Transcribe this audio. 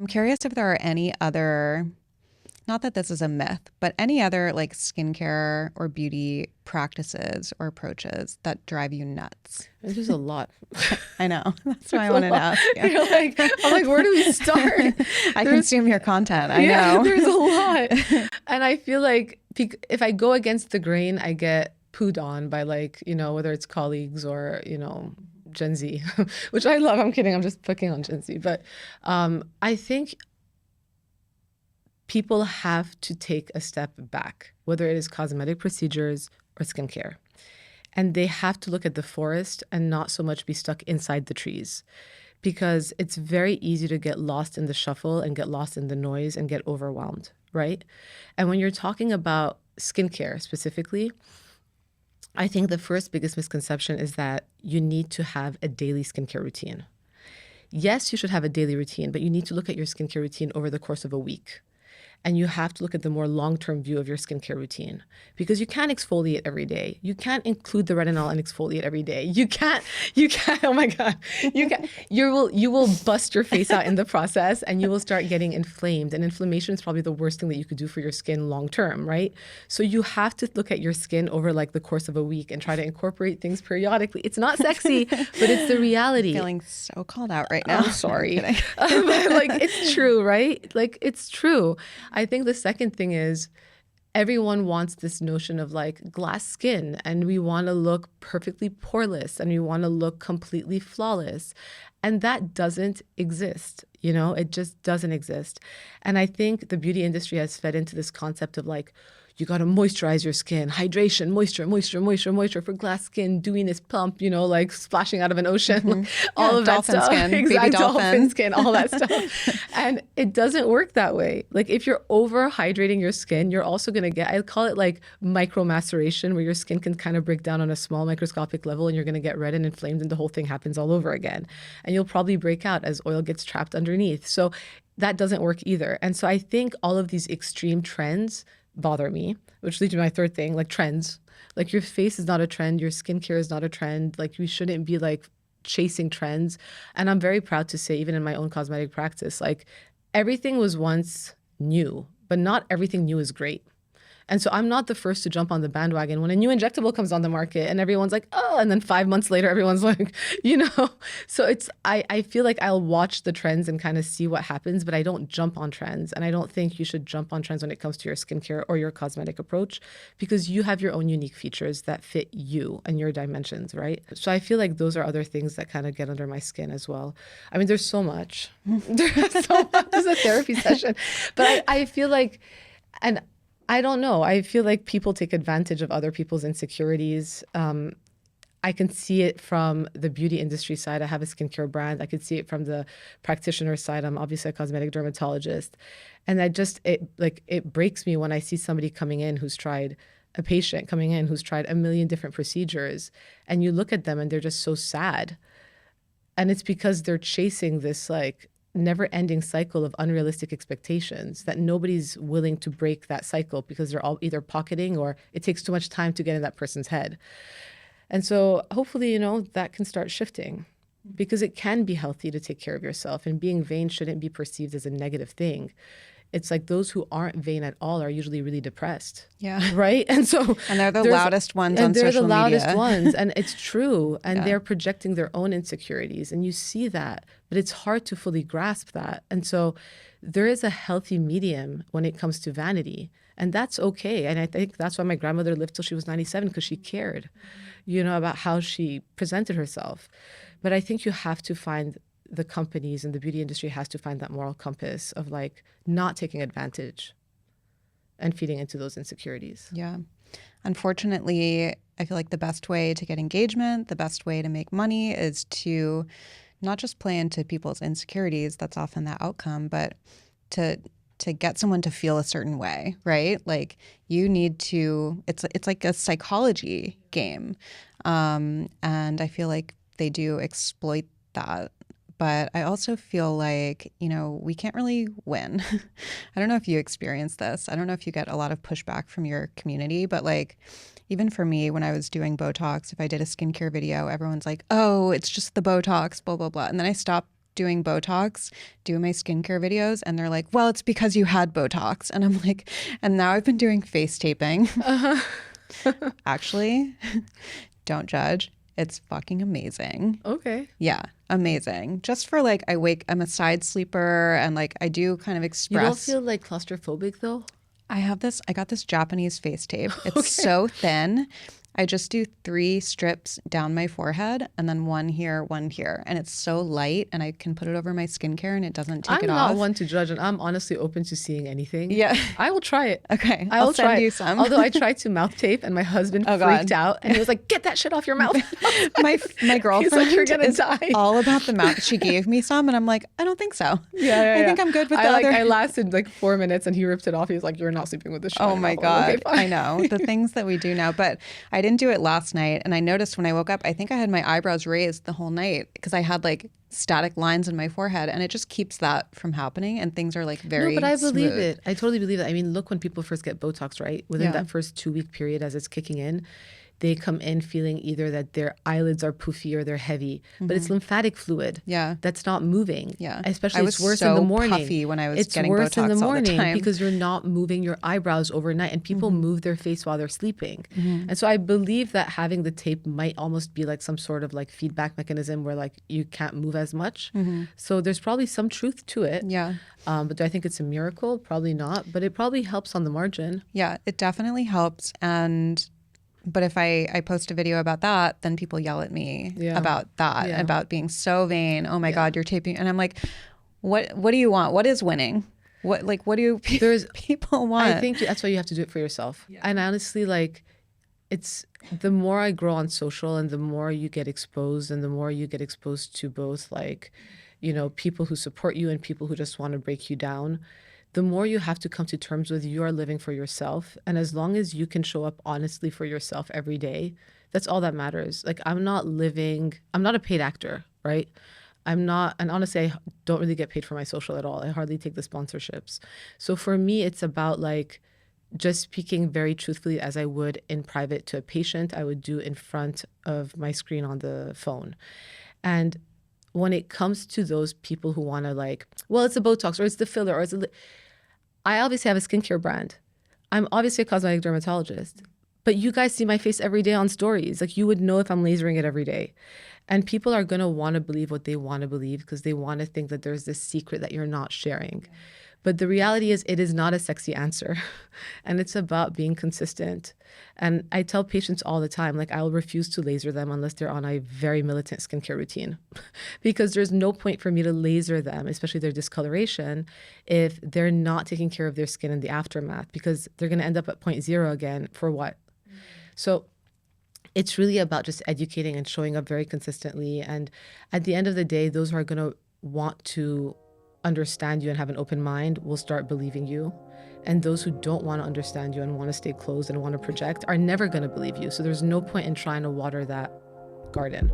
I'm curious if there are any other, not that this is a myth, but any other like skincare or beauty practices or approaches that drive you nuts. There's just a lot. I know. That's why I There's a wanted to lot. ask you. I'm like, where do we start? I consume your content. I know. There's a lot. And I feel like if I go against the grain, I get pooed on by like, whether it's colleagues or, Gen Z, which I love. I'm kidding. I'm just picking on Gen Z. But I think people have to take a step back, whether it is cosmetic procedures or skincare. And they have to look at the forest and not so much be stuck inside the trees, because it's very easy to get lost in the shuffle and get lost in the noise and get overwhelmed, right? And when you're talking about skincare specifically, I think the first biggest misconception is that you need to have a daily skincare routine. Yes, you should have a daily routine, but you need to look at your skincare routine over the course of a week. And you have to look at the more long-term view of your skincare routine, because you can't exfoliate every day. You can't include the retinol and exfoliate every day. You can't, oh my God. You will bust your face out in the process, and you will start getting inflamed. And inflammation is probably the worst thing that you could do for your skin long-term, right? So you have to look at your skin over like the course of a week and try to incorporate things periodically. It's not sexy, but it's the reality. I'm feeling so called out right now. I'm sorry. But like, it's true, right? Like, it's true. I think the second thing is everyone wants this notion of like glass skin, and we want to look perfectly poreless, and we want to look completely flawless. And that doesn't exist. It just doesn't exist. And I think the beauty industry has fed into this concept of like, you got to moisturize your skin, hydration, moisture for glass skin, dewiness pump, like splashing out of an ocean, all of that stuff. Skin, exactly, baby dolphin skin, all that stuff. And it doesn't work that way. Like if you're over hydrating your skin, you're also going to get, I call it like micro maceration, where your skin can kind of break down on a small microscopic level, and you're going to get red and inflamed, and the whole thing happens all over again. And you'll probably break out as oil gets trapped underneath. So that doesn't work either. And so I think all of these extreme trends bother me, which leads to my third thing, like trends. Like your face is not a trend, your skincare is not a trend. Like we shouldn't be like chasing trends. And I'm very proud to say, even in my own cosmetic practice, like everything was once new, but not everything new is great. And so I'm not the first to jump on the bandwagon when a new injectable comes on the market and everyone's like, oh, and then 5 months later, everyone's like, So I feel like I'll watch the trends and kind of see what happens, but I don't jump on trends. And I don't think you should jump on trends when it comes to your skincare or your cosmetic approach, because you have your own unique features that fit you and your dimensions, right? So I feel like those are other things that kind of get under my skin as well. I mean, there's so much. There's so much. This is a therapy session. But I feel like, and I don't know. I feel like people take advantage of other people's insecurities. I can see it from the beauty industry side. I have a skincare brand. I could see it from the practitioner side. I'm obviously a cosmetic dermatologist. And it breaks me when I see somebody coming in who's tried, a patient coming in who's tried a million different procedures, and you look at them and they're just so sad. And it's because they're chasing this like never-ending cycle of unrealistic expectations that nobody's willing to break that cycle, because they're all either pocketing or it takes too much time to get in that person's head. And so hopefully, that can start shifting, because it can be healthy to take care of yourself, and being vain shouldn't be perceived as a negative thing. It's like those who aren't vain at all are usually really depressed. Yeah. Right? And they're the loudest ones on social media. And they're the loudest ones. And it's true. And they're projecting their own insecurities. And you see that, but it's hard to fully grasp that. And so there is a healthy medium when it comes to vanity. And that's okay. And I think that's why my grandmother lived till she was 97, because she cared, about how she presented herself. But I think you have to find, the companies and the beauty industry has to find that moral compass of like not taking advantage and feeding into those insecurities. Yeah. Unfortunately, I feel like the best way to get engagement, the best way to make money is to not just play into people's insecurities, that's often the outcome, but to get someone to feel a certain way, right? Like you need to, it's like a psychology game. And I feel like they do exploit that. But I also feel like, we can't really win. I don't know if you experience this. I don't know if you get a lot of pushback from your community, but like, even for me, when I was doing Botox, if I did a skincare video, everyone's like, oh, it's just the Botox, blah, blah, blah. And then I stopped doing Botox, doing my skincare videos, and they're like, well, it's because you had Botox. And I'm like, and now I've been doing face taping. Actually, don't judge. It's fucking amazing. Okay. Yeah, amazing. Just for like, I'm a side sleeper and like I do kind of You express. don't feel like claustrophobic though? I got this Japanese face tape. It's Okay. so thin. I just do 3 strips down my forehead and then one here. And it's so light and I can put it over my skincare and it doesn't take I'm it not off. one to judge, and I'm honestly open to seeing anything. Yeah. I will try it. Okay. I will I'll send try you it. some. Although I tried to mouth tape and my husband Oh, freaked God. out and he was like, "Get that shit off your mouth." my girlfriend "You're gonna is die." all about the mouth. She gave me some and I'm like, I don't think so. Yeah. I think I'm good with the I other. I lasted like 4 minutes and he ripped it off. He was like, "You're not sleeping with this shit." Oh on my your mouth." I'm like, God. "Okay, fine." I know the things that we do now, but I didn't do it last night. And I noticed when I woke up, I think I had my eyebrows raised the whole night because I had like static lines in my forehead and it just keeps that from happening. And things are like very No, but I believe smooth. it. I totally believe it. I mean, look, when people first get Botox, right? Within Yeah. that first 2-week period as it's kicking in, they come in feeling either that their eyelids are poofy or they're heavy, but it's lymphatic fluid. Yeah. That's not moving. Yeah. Especially I it's was worse so in the morning. puffy when I was It's getting worse in the Botox all the morning time. because you're not moving your eyebrows overnight, and people move their face while they're sleeping. And so I believe that having the tape might almost be like some sort of like feedback mechanism where like you can't move as much. So there's probably some truth to it. Yeah. But do I think it's a miracle? Probably not. But it probably helps on the margin. Yeah, it definitely helps. But if I post a video about that, then people yell at me Yeah. about that, Yeah. about being so vain. Oh my God, you're taping. And I'm like, what do you want? What is winning? What do people want? I think that's why you have to do it for yourself. And honestly, like, it's the more I grow on social and the more you get exposed and the more you get exposed to both like, you know, people who support you and people who just want to break you down, the more you have to come to terms with you are living for yourself. And as long as you can show up honestly for yourself every day, that's all that matters. Like, I'm not a paid actor, right? I'm not, and honestly, I don't really get paid for my social at all. I hardly take the sponsorships. So for me, it's about like just speaking very truthfully as I would in private to a patient, I would do in front of my screen on the phone. And when it comes to those people who want to like, well, it's a Botox or it's the filler or I obviously have a skincare brand. I'm obviously a cosmetic dermatologist, but you guys see my face every day on stories. Like, you would know if I'm lasering it every day. And people are going to want to believe what they want to believe because they want to think that there's this secret that you're not sharing. But the reality is it is not a sexy answer. And it's about being consistent. And I tell patients all the time, like, I'll refuse to laser them unless they're on a very militant skincare routine. Because there's no point for me to laser them, especially their discoloration, if they're not taking care of their skin in the aftermath, because they're going to end up at 0.0 again for what? So it's really about just educating and showing up very consistently. And at the end of the day, those who are going to want to understand you and have an open mind will start believing you. And those who don't want to understand you and want to stay closed and want to project are never going to believe you. So there's no point in trying to water that garden.